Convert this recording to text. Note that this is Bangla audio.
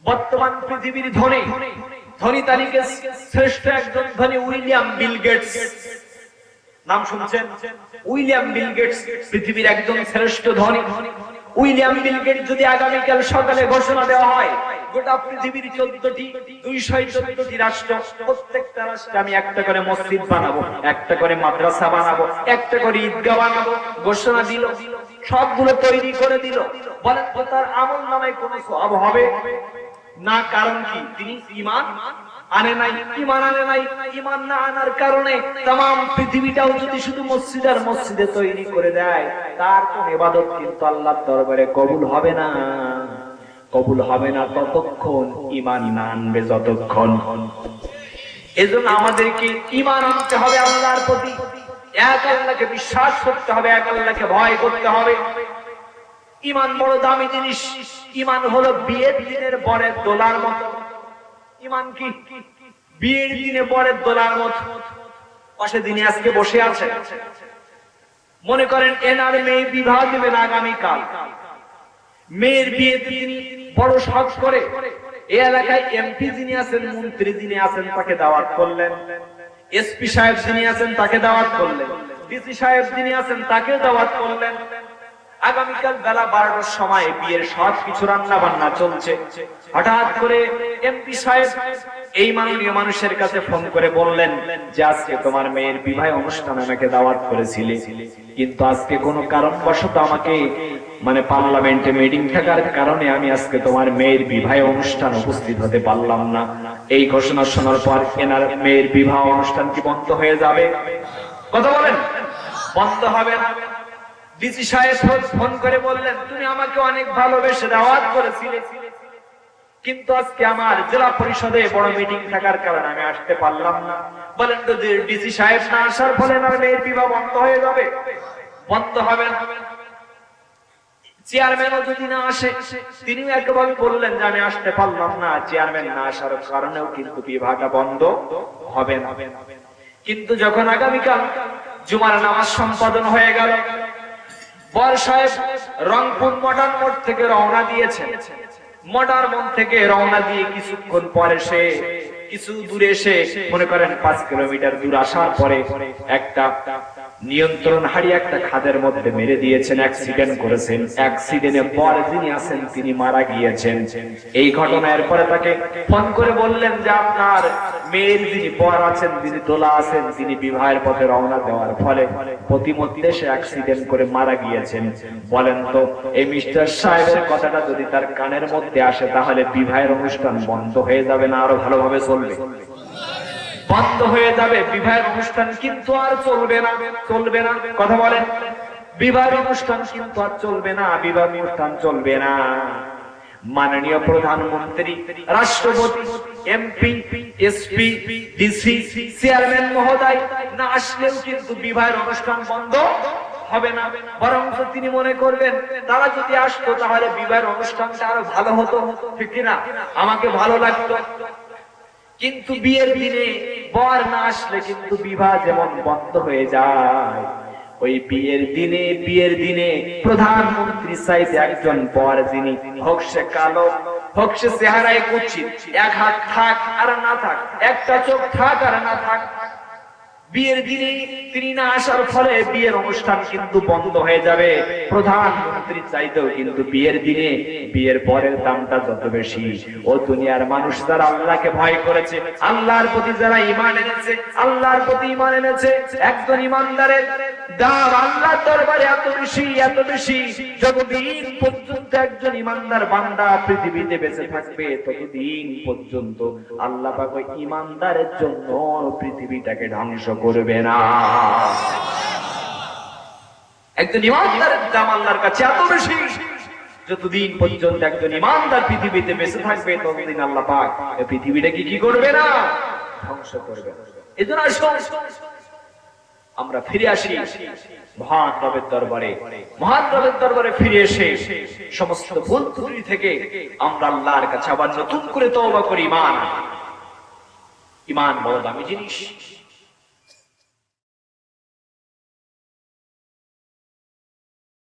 বর্তমান পৃথিবীর ধনী তালিকায় শ্রেষ্ঠ একজন ধনী উইলিয়াম বিল গেটস। নাম শুনছেন? উইলিয়াম বিল গেটস পৃথিবীর একজন শ্রেষ্ঠ ধনী। উইলিয়াম বিল গেটস যদি আগামীকাল সকালে ঘোষণা দেওয়া হয় গোটা পৃথিবীর 214টি রাষ্ট্র, প্রত্যেকটা রাষ্ট্রে আমি একটা করে মসজিদ বানাবো, একটা করে মাদ্রাসা বানাবো, একটা করে ঈদগাহ বানাবো, ঘোষণা দিল, সবগুলো তৈরি করে দিল। বলেন তো তার আমলনামায় কোনো সওয়াব হবে না? কারণ কি? তিনি ঈমান আনে নাই। ঈমান না আনার কারণে तमाम পৃথিবীটাও যদি শুধু মসজিদ আর মসজিদে তৈরি করে দেয়, তার কোন ইবাদত কিন্তু আল্লাহর দরবারে কবুল হবে না। কবুল হবে না ততক্ষণ ঈমান না আনবে যতক্ষণ। এজন্য আমাদেরকে ঈমান আনতে হবে আল্লাহর প্রতি, এক আল্লাহকে বিশ্বাস করতে হবে, এক আল্লাহকে ভয় করতে হবে। ঈমান বড় দামি জিনিস। ঈমান হলো বিয়ের দিনের বরের দোলার মতো। ঈমান কি? বিয়ের দিনে বরের দোলার মতো। পাশে দিনে আজকে বসে আছেন, মনে করেন এনার মেয়ে বিবাহ দেবেন আগামীকাল। মেয়ের বিয়েতে তিনি বড় শখ করে এই এলাকায় এমপি যিনি আছেন, মন্ত্রী যিনি আছেন তাকে দাওয়াত করলেন, এসপি সাহেব যিনি আছেন তাকে দাওয়াত করলেন, ডিসি সাহেব যিনি আছেন তাকে দাওয়াত করলেন। আগামীকাল বেলা 12টার সময় বিয়ের সব কিছু রান্না বান্না চলছে। হঠাৎ করে এমপি সাহেব এই মাননীয় মানুষের কাছে ফোন করে বললেন যে আজকে তোমার মেয়ের বিবাহ অনুষ্ঠানে আমাকে দাওয়াত করেছিলে, কিন্তু আজকে কোনো কারণবশত আমাকে পার্লামেন্টে মিটিং থাকার কারণে আমি আজকে তোমার মেয়ের বিবাহ অনুষ্ঠান উপস্থিত হতে পারলাম না। এই ঘোষণা শোনার পর এনার মেয়ের বিবাহ অনুষ্ঠান কি বন্ধ হয়ে যাবে? কথা বলেন, বন্ধ হবে না। ডিসি সাহেব ফোন করে বললেন তুমি আমাকে অনেক ভালোবেসে দাওয়াত করেছিলে, কিন্তু আজকে আমার জেলা পরিষদে বড় মিটিং থাকার কারণে আমি আসতে পারলাম না। বলেন তো ডিসি সাহেব না আসার ফলে আমার মেয়ের বিবাহ বন্ধ হয়ে যাবে? বন্ধ হবে না। চেয়ারম্যানও যদি না আসে, তিনিও একেবারে বললেন যে আমি আসতে পারলাম না, চেয়ারম্যান না আসার কারণেও কিন্তু বিবাহটা বন্ধ হবে না। কিন্তু যখন আগামীকাল জুমার নামাজ সম্পাদন হয়ে গেল, বর সাহেব রংপুর মডার্ন মোড় থেকে রওনা দিয়েছেন। মডার্ন মোড় থেকে রওনা দিয়ে কিছুক্ষণ পরে সে কিছু দূরে এসে মনে করেন 5 কিলোমিটার দূর আসার পরে একটা নিয়ন্ত্রণ হারিয়ে একটা খাদের মধ্যে মেরে দিয়েছেন, অ্যাক্সিডেন্ট করেছেন। অ্যাক্সিডেন্টে বর যিনি আছেন তিনি মারা গিয়েছেন। এই ঘটনার পরে তাকে ফোন করে বললেন যে আপনার মেয়ের যিনি বর আছেন, যিনি দোলা আছেন, তিনি বিবাহের পথে রওনা দেওয়ার ফলে প্রতিমধ্যে সে অ্যাক্সিডেন্ট করে মারা গিয়েছেন। বলেন তো এই মিস্টার সাহেবের কথাটা যদি তার কানের মধ্যে আসে তাহলে বিবাহের অনুষ্ঠান বন্ধ হয়ে যাবে না আরো ভালোভাবে চলবে? বন্ধ হয়ে যাবে। বিবাহের অনুষ্ঠান কিন্তু আর চলবে না, চলবে না। কথা বলেন, বিবাহের অনুষ্ঠান কিন্তু আর চলবে না, বিবাহ অনুষ্ঠান চলবে না। মাননীয় প্রধানমন্ত্রী, রাষ্ট্রপতি, এমপি, এসপি, ডিসি, চেয়ারম্যান মহোদয় না আসলেও কিন্তু বিবাহের অনুষ্ঠান বন্ধ হবে না। বরং তিনি মনে করবেন তারা যদি আসতো তাহলে বিবাহের অনুষ্ঠানটা আরো ভালো হতো, ঠিক কিনা? আমাকে ভালো লাগতো। কিন্তু বিয়ের দিনে বর না আসলে কিন্তু বিবাহ যেমন বন্ধ হয়ে যায়, ওই বিয়ের দিনে প্রধানমন্ত্রী চাইতে একজন বর যিনি হোক সে কালো, হোক সে চেহারায় কুৎসিত, এক হাত থাক আর না থাক, একটা চোখ থাক আর না থাক, বিয়ের দিনে তিনি না আসার ফলে বিয়ের অনুষ্ঠান কিন্তু বন্ধ হয়ে যাবে। প্রধানমন্ত্রী চাইতেও কিন্তু বিয়ের দিনে বিয়ের পরের দামটা যত বেশি, ও দুনিয়ার মানুষ যারা আল্লাহকে ভয় করেছে, আল্লাহর প্রতি যারা ঈমান এনেছে, আল্লাহর প্রতি ঈমান এনেছে, একজন ঈমানদারের দাম আল্লাহর দরবারে এত বেশি, এত বেশি, যতদিন পর্যন্ত একজন ঈমানদার বান্দা পৃথিবীতে বেঁচে থাকবে ততদিন পর্যন্ত আল্লাহ পাক ওই ঈমানদারের জন্য পৃথিবীটাকে ধ্বংস করবে না। একজন ঈমানদারের দাম আল্লাহর কাছে এত বেশি, যতদিন পর্যন্ত একজন ঈমানদার পৃথিবীতে বেঁচে থাকবে ততদিন আল্লাহ পাক এই পৃথিবীটাকে কি করবে না? ধ্বংস করবে। এজন্য আমরা ফিরে আসি মহান রবের দরবারে। মহান রবের দরবারে ফিরে এসে সমস্ত ভুল ত্রুটি থেকে আমরা আল্লাহর কাছে আবার নতুন করে তওবা করি। ঈমান বড় দামি জিনিস।